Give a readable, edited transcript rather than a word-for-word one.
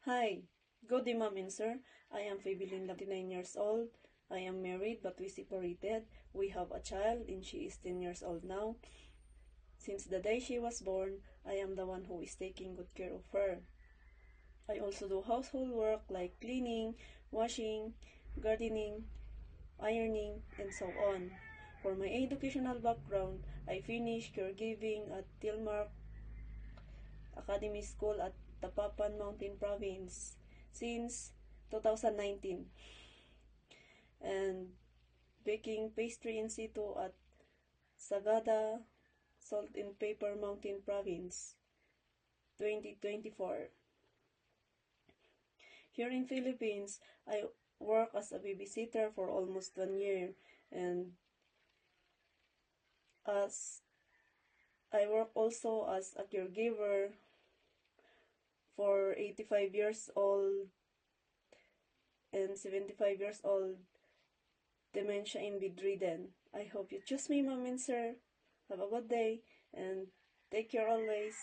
Hi, good day, ma'am and sir. I am Fabelin, 29 years old. I am married but we separated. We have a child and she is 10 years old now. Since the day she was born, I am the one who is taking good care of her. I also do household work like cleaning, washing, gardening, ironing, and so on. For my educational background, I finished caregiving at Tilmark Academy School at Tapapan Mountain Province since 2019 and baking pastry in situ at Sagada Salt and Pepper Mountain Province 2024. Here in Philippines, I work as a babysitter for almost 1 year, and as I work also as a caregiver for 85 years old and 75 years old dementia and bedridden. I hope you choose me, mom and sir. Have a good day and take care always.